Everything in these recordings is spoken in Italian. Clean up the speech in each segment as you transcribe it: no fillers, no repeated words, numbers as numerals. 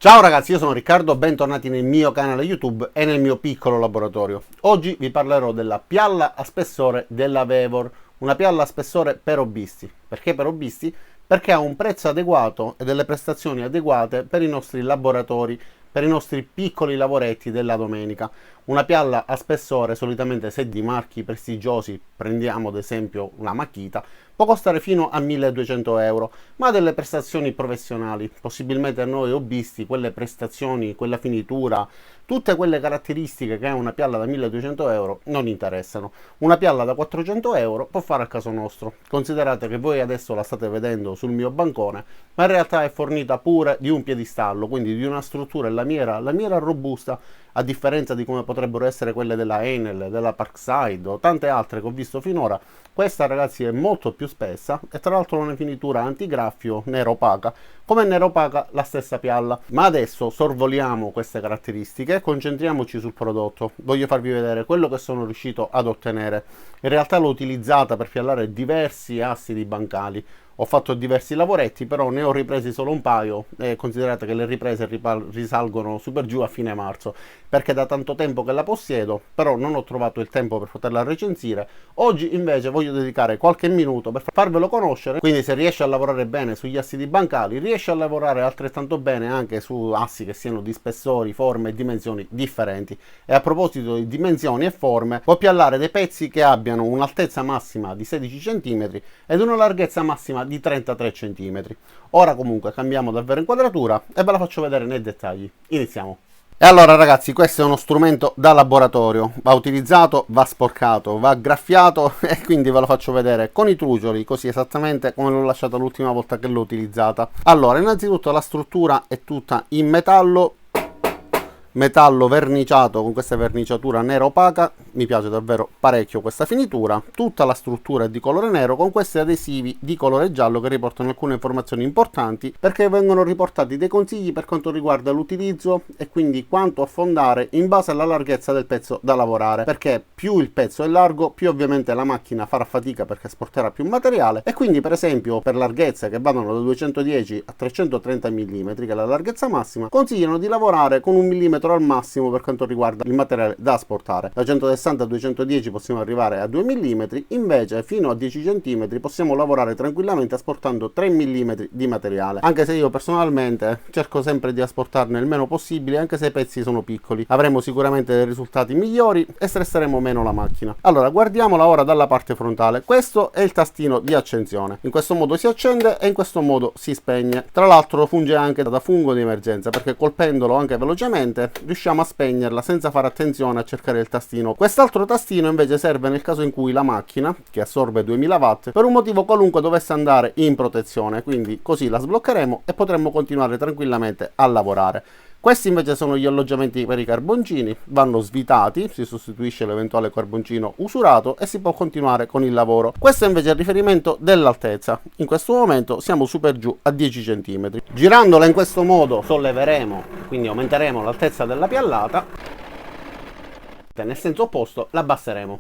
Ciao ragazzi, io sono Riccardo, bentornati nel mio canale YouTube e nel mio piccolo laboratorio. Oggi vi parlerò della pialla a spessore della Vevor, una pialla a spessore per hobbisti. Perché per hobbisti? Perché ha un prezzo adeguato e delle prestazioni adeguate per i nostri laboratori, per i nostri piccoli lavoretti della domenica. Una pialla a spessore, solitamente se di marchi prestigiosi, prendiamo ad esempio una Makita, può costare fino a 1200 euro, ma ha delle prestazioni professionali. Possibilmente a noi hobbisti quelle prestazioni, quella finitura, tutte quelle caratteristiche che ha una pialla da 1200 euro non interessano. Una pialla da 400 euro può fare a caso nostro. Considerate che voi adesso la state vedendo sul mio bancone, ma in realtà è fornita pure di un piedistallo, quindi di una struttura e lamiera robusta, a differenza di come potrebbero essere quelle della Enel, della Parkside o tante altre che ho visto finora. Questa, ragazzi, è molto più spessa e tra l'altro ha una finitura antigraffio nero opaca, come nero opaca la stessa pialla. Ma adesso sorvoliamo queste caratteristiche e concentriamoci sul prodotto. Voglio farvi vedere quello che sono riuscito ad ottenere. In realtà l'ho utilizzata per piallare diversi assi di bancali. Ho fatto diversi lavoretti, però ne ho ripresi solo un paio e considerate che le riprese risalgono super giù a fine marzo, perché da tanto tempo che la possiedo, però non ho trovato il tempo per poterla recensire. Oggi invece voglio dedicare qualche minuto per farvelo conoscere, quindi se riesci a lavorare bene sugli assi di bancali, riesci a lavorare altrettanto bene anche su assi che siano di spessori, forme e dimensioni differenti. E a proposito di dimensioni e forme, puoi piallare dei pezzi che abbiano un'altezza massima di 16 cm ed una larghezza massima di 33 cm. Ora comunque cambiamo davvero inquadratura e ve la faccio vedere nei dettagli. Iniziamo. E allora ragazzi, questo è uno strumento da laboratorio, va utilizzato, va sporcato, va graffiato e quindi ve lo faccio vedere con i trucioli, così esattamente come l'ho lasciata l'ultima volta che l'ho utilizzata. Allora, innanzitutto la struttura è tutta in metallo verniciato con questa verniciatura nera opaca. Mi piace davvero parecchio questa finitura. Tutta la struttura è di colore nero con questi adesivi di colore giallo che riportano alcune informazioni importanti, perché vengono riportati dei consigli per quanto riguarda l'utilizzo e quindi quanto affondare in base alla larghezza del pezzo da lavorare, perché più il pezzo è largo più ovviamente la macchina farà fatica perché sporterà più materiale, e quindi per esempio per larghezze che vanno da 210 a 330 mm, che è la larghezza massima, consigliano di lavorare con 1 mm al massimo per quanto riguarda il materiale da asportare. Da 160 a 210 possiamo arrivare a 2 mm, invece fino a 10 cm possiamo lavorare tranquillamente asportando 3 mm di materiale, anche se io personalmente cerco sempre di asportarne il meno possibile, anche se i pezzi sono piccoli. Avremo sicuramente dei risultati migliori e stresseremo meno la macchina. Allora, guardiamola ora dalla parte frontale. Questo è il tastino di accensione. In questo modo si accende e in questo modo si spegne. Tra l'altro funge anche da fungo di emergenza, perché colpendolo anche velocemente riusciamo a spegnerla senza fare attenzione a cercare il tastino. Quest'altro tastino invece serve nel caso in cui la macchina, che assorbe 2000 watt, per un motivo qualunque dovesse andare in protezione, quindi così la sbloccheremo e potremo continuare tranquillamente a lavorare. Questi invece sono gli alloggiamenti per i carboncini, vanno svitati, si sostituisce l'eventuale carboncino usurato e si può continuare con il lavoro. Questo invece è il riferimento dell'altezza. In questo momento siamo su per giù a 10 cm. Girandola in questo modo solleveremo, quindi aumenteremo l'altezza della piallata, e nel senso opposto la abbasseremo.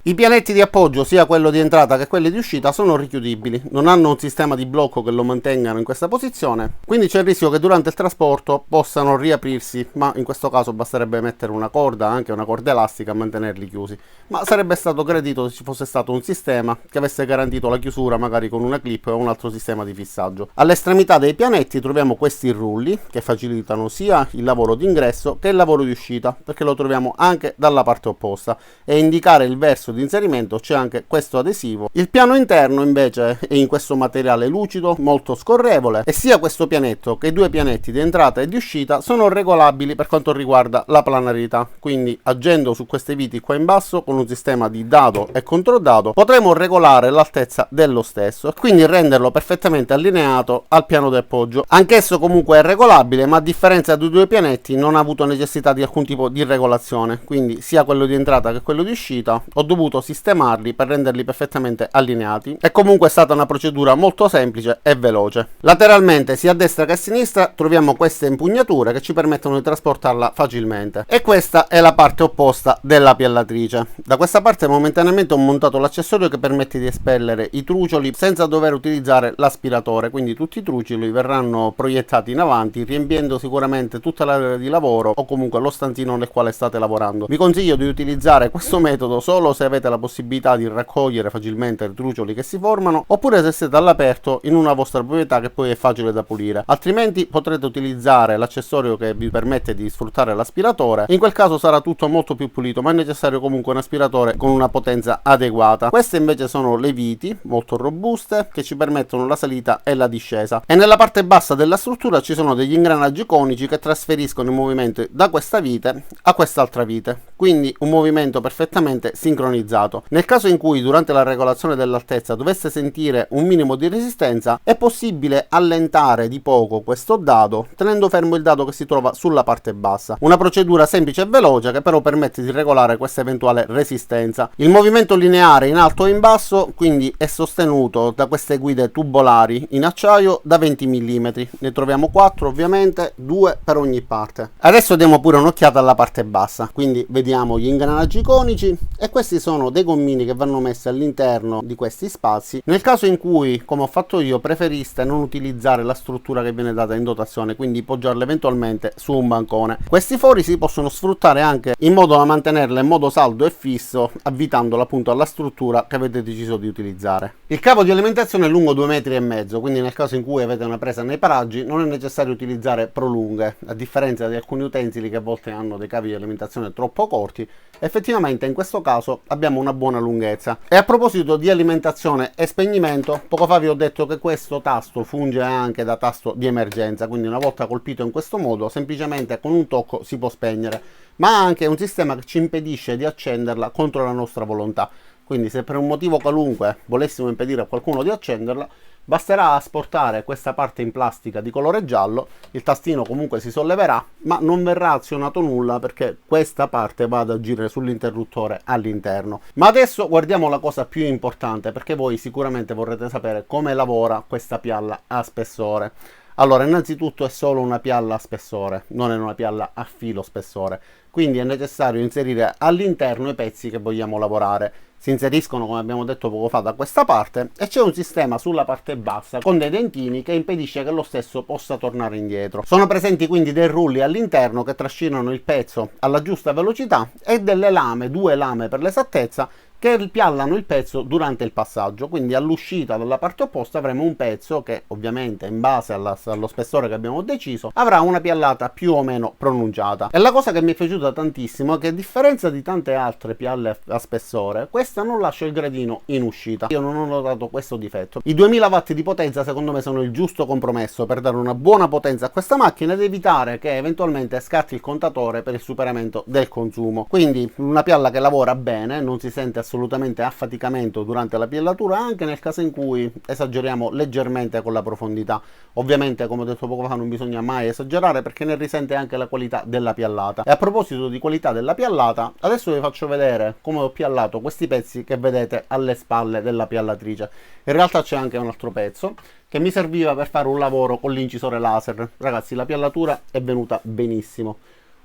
I pianetti di appoggio, sia quello di entrata che quelli di uscita, sono richiudibili, non hanno un sistema di blocco che lo mantengano in questa posizione, quindi c'è il rischio che durante il trasporto possano riaprirsi, ma in questo caso basterebbe mettere una corda, anche una corda elastica, a mantenerli chiusi. Ma sarebbe stato gradito se ci fosse stato un sistema che avesse garantito la chiusura, magari con una clip o un altro sistema di fissaggio. All'estremità dei pianetti troviamo questi rulli che facilitano sia il lavoro di ingresso che il lavoro di uscita, perché lo troviamo anche dalla parte opposta, e indicare il verso di inserimento c'è anche questo adesivo. Il piano interno invece è in questo materiale lucido molto scorrevole, e sia questo pianetto che i due pianetti di entrata e di uscita sono regolabili per quanto riguarda la planarità, quindi agendo su queste viti qua in basso con un sistema di dado e controdado potremo regolare l'altezza dello stesso e quindi renderlo perfettamente allineato al piano di appoggio. Anch'esso comunque è regolabile, ma a differenza dei due pianetti non ha avuto necessità di alcun tipo di regolazione, quindi sia quello di entrata che quello di uscita ho dovuto dovuto sistemarli per renderli perfettamente allineati e comunque è stata una procedura molto semplice e veloce. Lateralmente sia a destra che a sinistra troviamo queste impugnature che ci permettono di trasportarla facilmente e questa è la parte opposta della piallatrice. Da questa parte momentaneamente ho montato l'accessorio che permette di espellere i trucioli senza dover utilizzare l'aspiratore, quindi tutti i trucioli verranno proiettati in avanti riempiendo sicuramente tutta l'area di lavoro o comunque lo stanzino nel quale state lavorando. Vi consiglio di utilizzare questo metodo solo se avete la possibilità di raccogliere facilmente i trucioli che si formano oppure se siete all'aperto in una vostra proprietà che poi è facile da pulire, altrimenti potrete utilizzare l'accessorio che vi permette di sfruttare l'aspiratore. In quel caso sarà tutto molto più pulito, ma è necessario comunque un aspiratore con una potenza adeguata. Queste invece sono le viti molto robuste che ci permettono la salita e la discesa e nella parte bassa della struttura ci sono degli ingranaggi conici che trasferiscono il movimento da questa vite a quest'altra vite, quindi un movimento perfettamente sincronizzato. Nel caso in cui durante la regolazione dell'altezza dovesse sentire un minimo di resistenza è possibile allentare di poco questo dado tenendo fermo il dado che si trova sulla parte bassa, una procedura semplice e veloce che però permette di regolare questa eventuale resistenza. Il movimento lineare in alto e in basso quindi è sostenuto da queste guide tubolari in acciaio da 20 mm, ne troviamo 4 ovviamente, 2 per ogni parte. Adesso diamo pure un'occhiata alla parte bassa, quindi vediamo gli ingranaggi conici e questi sono dei gommini che vanno messi all'interno di questi spazi nel caso in cui, come ho fatto io, preferiste non utilizzare la struttura che viene data in dotazione, quindi poggiarla eventualmente su un bancone. Questi fori si possono sfruttare anche in modo da mantenerla in modo saldo e fisso, avvitandola appunto alla struttura che avete deciso di utilizzare. Il cavo di alimentazione è lungo 2,5 metri, quindi nel caso in cui avete una presa nei paraggi non è necessario utilizzare prolunghe, a differenza di alcuni utensili che a volte hanno dei cavi di alimentazione troppo corti. Effettivamente in questo caso abbiamo una buona lunghezza. E a proposito di alimentazione e spegnimento, poco fa vi ho detto che questo tasto funge anche da tasto di emergenza, quindi una volta colpito in questo modo semplicemente con un tocco si può spegnere, ma ha anche un sistema che ci impedisce di accenderla contro la nostra volontà. Quindi se per un motivo qualunque volessimo impedire a qualcuno di accenderla, basterà asportare questa parte in plastica di colore giallo, il tastino comunque si solleverà, ma non verrà azionato nulla perché questa parte va ad agire sull'interruttore all'interno. Ma adesso guardiamo la cosa più importante, perché voi sicuramente vorrete sapere come lavora questa pialla a spessore. Allora, innanzitutto è solo una pialla a spessore, non è una pialla a filo spessore, quindi è necessario inserire all'interno i pezzi che vogliamo lavorare. Si inseriscono, come abbiamo detto poco fa, da questa parte e c'è un sistema sulla parte bassa con dei dentini che impedisce che lo stesso possa tornare indietro. Sono presenti quindi dei rulli all'interno che trascinano il pezzo alla giusta velocità e delle lame, 2 lame per l'esattezza, che piallano il pezzo durante il passaggio, quindi all'uscita dalla parte opposta avremo un pezzo che ovviamente in base allo spessore che abbiamo deciso avrà una piallata più o meno pronunciata. E la cosa che mi è piaciuta tantissimo è che a differenza di tante altre pialle a spessore, questa non lascia il gradino in uscita. Io non ho notato questo difetto. I 2000 watt di potenza secondo me sono il giusto compromesso per dare una buona potenza a questa macchina ed evitare che eventualmente scatti il contatore per il superamento del consumo. Quindi una pialla che lavora bene, non si sente assolutamente affaticamento durante la piallatura, anche nel caso in cui esageriamo leggermente con la profondità. Ovviamente, come ho detto poco fa, non bisogna mai esagerare perché ne risente anche la qualità della piallata. E a proposito di qualità della piallata, adesso vi faccio vedere come ho piallato questi pezzi che vedete alle spalle della piallatrice. In realtà c'è anche un altro pezzo che mi serviva per fare un lavoro con l'incisore laser. Ragazzi, la piallatura è venuta benissimo.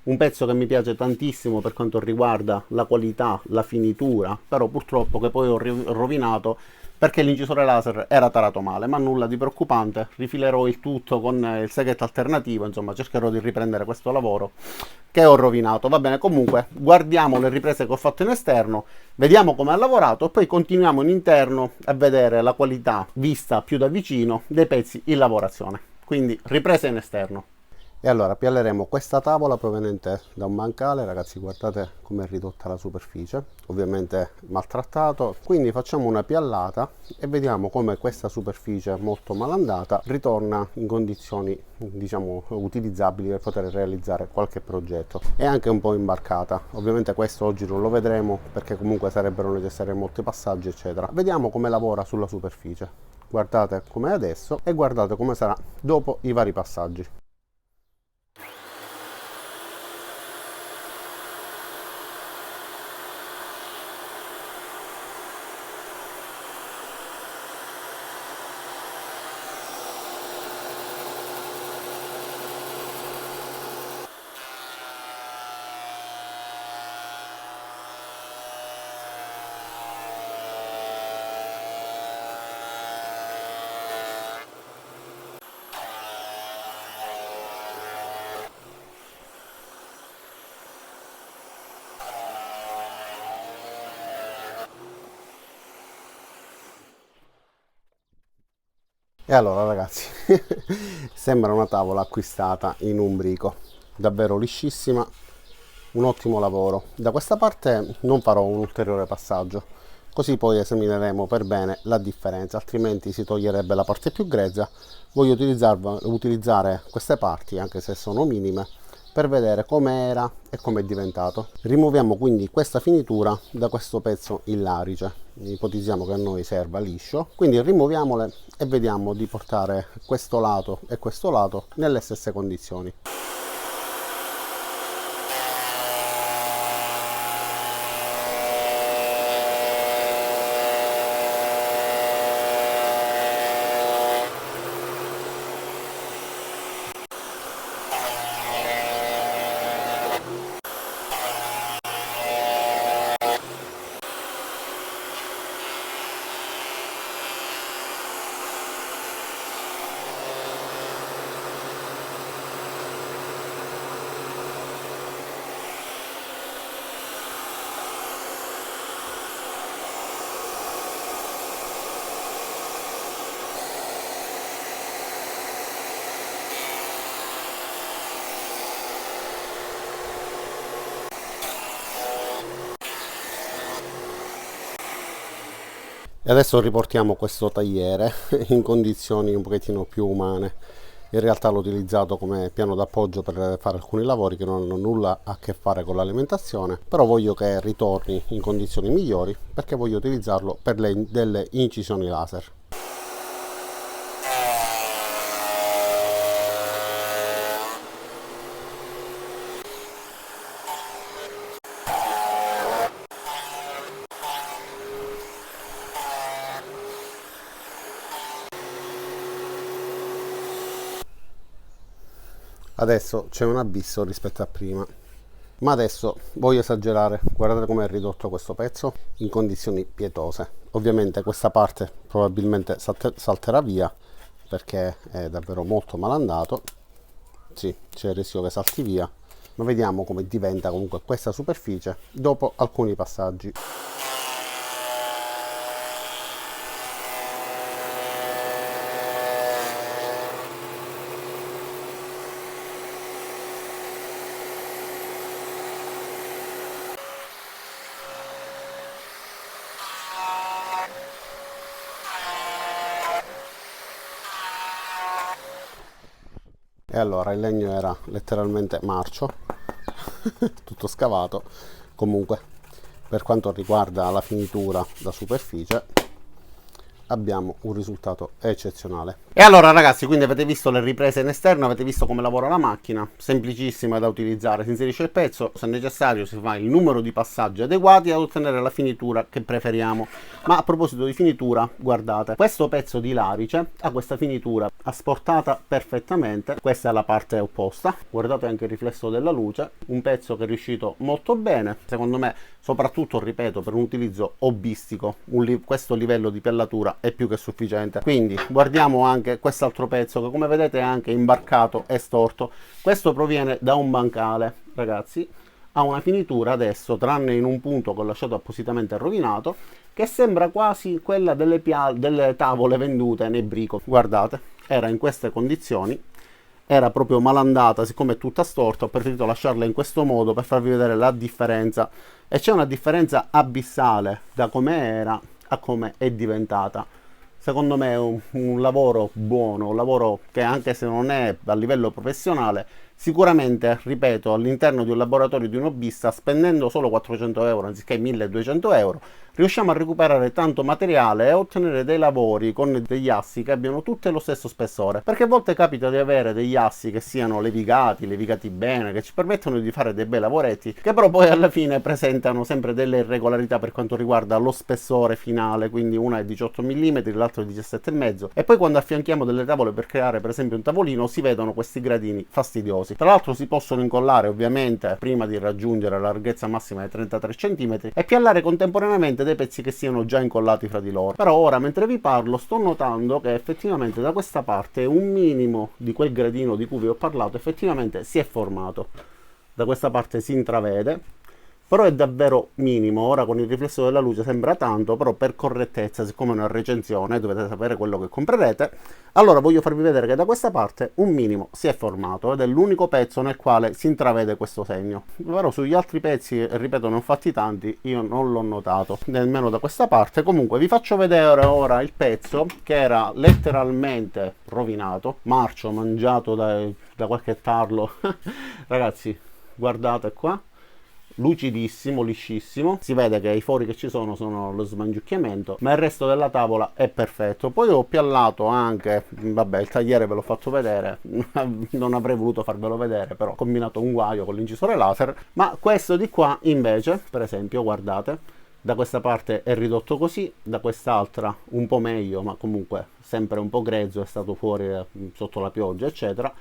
Un pezzo che mi piace tantissimo per quanto riguarda la qualità, la finitura, però purtroppo che poi ho rovinato perché l'incisore laser era tarato male, ma nulla di preoccupante, rifilerò il tutto con il seghetto alternativo, insomma cercherò di riprendere questo lavoro che ho rovinato. Va bene, comunque guardiamo le riprese che ho fatto in esterno, vediamo come ha lavorato e poi continuiamo in interno a vedere la qualità vista più da vicino dei pezzi in lavorazione. Quindi riprese in esterno. E allora pialleremo questa tavola proveniente da un bancale, ragazzi, guardate com'è ridotta la superficie, ovviamente maltrattato, quindi facciamo una piallata e vediamo come questa superficie molto malandata ritorna in condizioni diciamo utilizzabili per poter realizzare qualche progetto. È anche un po' imbarcata, ovviamente questo oggi non lo vedremo perché comunque sarebbero necessari molti passaggi eccetera. Vediamo come lavora sulla superficie, guardate com'è adesso e guardate come sarà dopo i vari passaggi. E allora ragazzi, sembra una tavola acquistata in un brico, davvero liscissima, un ottimo lavoro. Da questa parte non farò un ulteriore passaggio, così poi esamineremo per bene la differenza, altrimenti si toglierebbe la parte più grezza. Voglio utilizzare queste parti, anche se sono minime, per vedere com'era e com'è diventato. Rimuoviamo quindi questa finitura da questo pezzo in larice, ipotizziamo che a noi serva liscio, quindi rimuoviamole e vediamo di portare questo lato e questo lato nelle stesse condizioni. E adesso riportiamo questo tagliere in condizioni un pochettino più umane. In realtà l'ho utilizzato come piano d'appoggio per fare alcuni lavori che non hanno nulla a che fare con l'alimentazione, però voglio che ritorni in condizioni migliori perché voglio utilizzarlo per delle incisioni laser. Adesso c'è un abisso rispetto a prima, ma adesso voglio esagerare. Guardate come è ridotto questo pezzo in condizioni pietose. Ovviamente questa parte probabilmente salterà via perché è davvero molto malandato. Sì, c'è il rischio che salti via, ma vediamo come diventa comunque questa superficie dopo alcuni passaggi. E allora il legno era letteralmente marcio, tutto scavato. Comunque, per quanto riguarda la finitura da superficie, abbiamo un risultato eccezionale. E allora ragazzi, quindi avete visto le riprese in esterno, avete visto come lavora la macchina, semplicissima da utilizzare. Si inserisce il pezzo, se necessario si fa il numero di passaggi adeguati ad ottenere la finitura che preferiamo. Ma a proposito di finitura, guardate, questo pezzo di larice ha questa finitura asportata perfettamente. Questa è la parte opposta, guardate anche il riflesso della luce, un pezzo che è riuscito molto bene, secondo me, soprattutto, ripeto, per un utilizzo hobbistico, questo livello di piallatura è più che sufficiente. Quindi guardiamo anche quest'altro pezzo che, come vedete, è anche imbarcato e storto. Questo proviene da un bancale, ragazzi, ha una finitura adesso, tranne in un punto che ho lasciato appositamente rovinato, che sembra quasi quella delle tavole vendute nei brico. Guardate, era in queste condizioni, era proprio malandata. Siccome è tutta storta, ho preferito lasciarla in questo modo per farvi vedere la differenza, e c'è una differenza abissale da come era a come è diventata. Secondo me è un lavoro buono, un lavoro che, anche se non è a livello professionale, sicuramente, ripeto, all'interno di un laboratorio di un hobbista, spendendo solo 400 euro anziché 1200 euro, riusciamo a recuperare tanto materiale e a ottenere dei lavori con degli assi che abbiano tutti lo stesso spessore. Perché a volte capita di avere degli assi che siano levigati bene, che ci permettono di fare dei bei lavoretti, che però poi alla fine presentano sempre delle irregolarità per quanto riguarda lo spessore finale. Quindi una è 18 mm, l'altro è 17,5, e poi quando affianchiamo delle tavole per creare per esempio un tavolino si vedono questi gradini fastidiosi. Tra l'altro si possono incollare ovviamente prima di raggiungere la larghezza massima di 33 cm e piallare contemporaneamente dei pezzi che siano già incollati fra di loro. Però ora, mentre vi parlo, sto notando che effettivamente da questa parte un minimo di quel gradino di cui vi ho parlato effettivamente si è formato. Da questa parte si intravede, però è davvero minimo. Ora con il riflesso della luce sembra tanto, però per correttezza, siccome è una recensione dovete sapere quello che comprerete, allora voglio farvi vedere che da questa parte un minimo si è formato ed è l'unico pezzo nel quale si intravede questo segno. Però sugli altri pezzi, ripeto, ne ho fatti tanti, io non l'ho notato nemmeno da questa parte. Comunque vi faccio vedere ora il pezzo che era letteralmente rovinato, marcio, mangiato da qualche tarlo. Ragazzi, guardate qua, lucidissimo, liscissimo, si vede che i fori che ci sono lo smangiucchiamento, ma il resto della tavola è perfetto. Poi ho piallato anche, vabbè, il tagliere ve l'ho fatto vedere, non avrei voluto farvelo vedere, però ho combinato un guaio con l'incisore laser. Ma questo di qua invece, per esempio, guardate, da questa parte è ridotto così, da quest'altra un po' meglio, ma comunque sempre un po' grezzo, è stato fuori sotto la pioggia eccetera.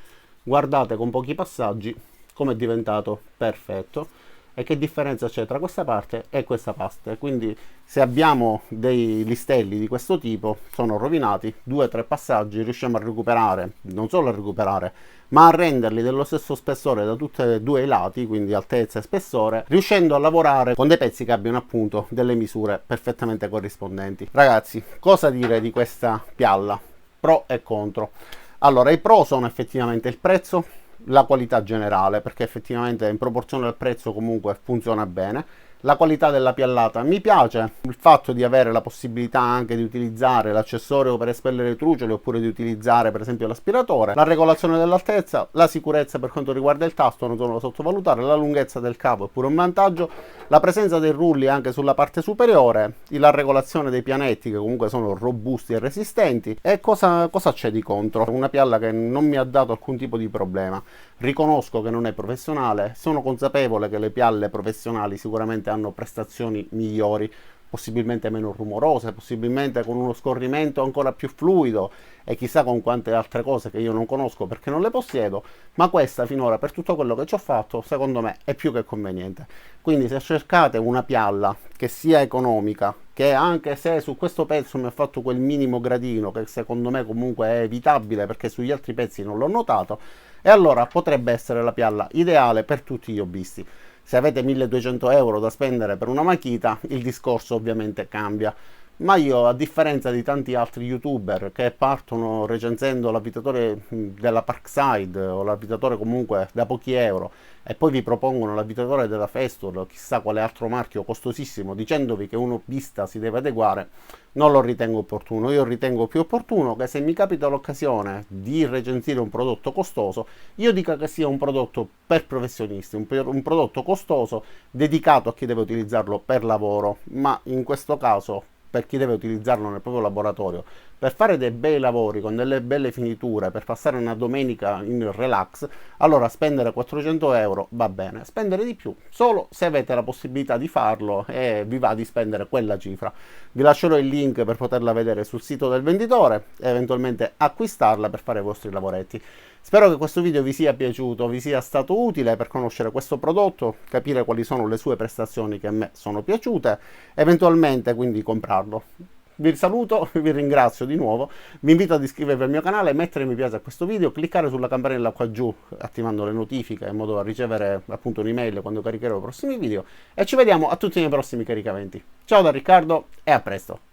Guardate con pochi passaggi come è diventato perfetto. E che differenza c'è tra questa parte e questa parte? Quindi se abbiamo dei listelli di questo tipo, sono rovinati, 2-3 passaggi riusciamo a recuperare, non solo a recuperare, ma a renderli dello stesso spessore da tutti e due i lati, quindi altezza e spessore, riuscendo a lavorare con dei pezzi che abbiano appunto delle misure perfettamente corrispondenti. Ragazzi, cosa dire di questa pialla? Pro e contro. Allora, i pro sono effettivamente il prezzo, la qualità generale, perché effettivamente in proporzione al prezzo comunque funziona bene. La qualità della piallata mi piace, il fatto di avere la possibilità anche di utilizzare l'accessorio per espellere i trucioli oppure di utilizzare per esempio l'aspiratore, la regolazione dell'altezza, la sicurezza per quanto riguarda il tasto non sono da sottovalutare, la lunghezza del cavo è pure un vantaggio, la presenza dei rulli anche sulla parte superiore, la regolazione dei pianetti che comunque sono robusti e resistenti. E cosa c'è di contro? Una pialla che non mi ha dato alcun tipo di problema. Riconosco che non è professionale, sono consapevole che le pialle professionali sicuramente hanno prestazioni migliori, possibilmente meno rumorose, possibilmente con uno scorrimento ancora più fluido e chissà con quante altre cose che io non conosco perché non le possiedo, ma questa finora per tutto quello che ci ho fatto secondo me è più che conveniente. Quindi se cercate una pialla che sia economica, che anche se su questo pezzo mi ha fatto quel minimo gradino che secondo me comunque è evitabile perché sugli altri pezzi non l'ho notato, e allora potrebbe essere la pialla ideale per tutti gli hobbisti. Se avete 1200 euro da spendere per una Makita, il discorso ovviamente cambia. Ma io, a differenza di tanti altri youtuber che partono recensendo l'avvitatore della Parkside o l'avvitatore comunque da pochi euro e poi vi propongono l'avvitatore della Festool o chissà quale altro marchio costosissimo dicendovi che un hobbista si deve adeguare, non lo ritengo opportuno. Io ritengo più opportuno che se mi capita l'occasione di recensire un prodotto costoso, io dica che sia un prodotto per professionisti, un prodotto costoso dedicato a chi deve utilizzarlo per lavoro, ma in questo caso per chi deve utilizzarlo nel proprio laboratorio per fare dei bei lavori con delle belle finiture, per passare una domenica in relax, allora spendere 400 euro va bene, spendere di più solo se avete la possibilità di farlo e vi va di spendere quella cifra. Vi lascerò il link per poterla vedere sul sito del venditore e eventualmente acquistarla per fare i vostri lavoretti. Spero che questo video vi sia piaciuto, vi sia stato utile per conoscere questo prodotto, capire quali sono le sue prestazioni che a me sono piaciute, eventualmente quindi comprarlo. Vi saluto, vi ringrazio di nuovo, vi invito ad iscrivervi al mio canale, mettere mi piace a questo video, cliccare sulla campanella qua giù attivando le notifiche in modo da ricevere appunto un'email quando caricherò i prossimi video e ci vediamo a tutti nei prossimi caricamenti. Ciao da Riccardo e a presto!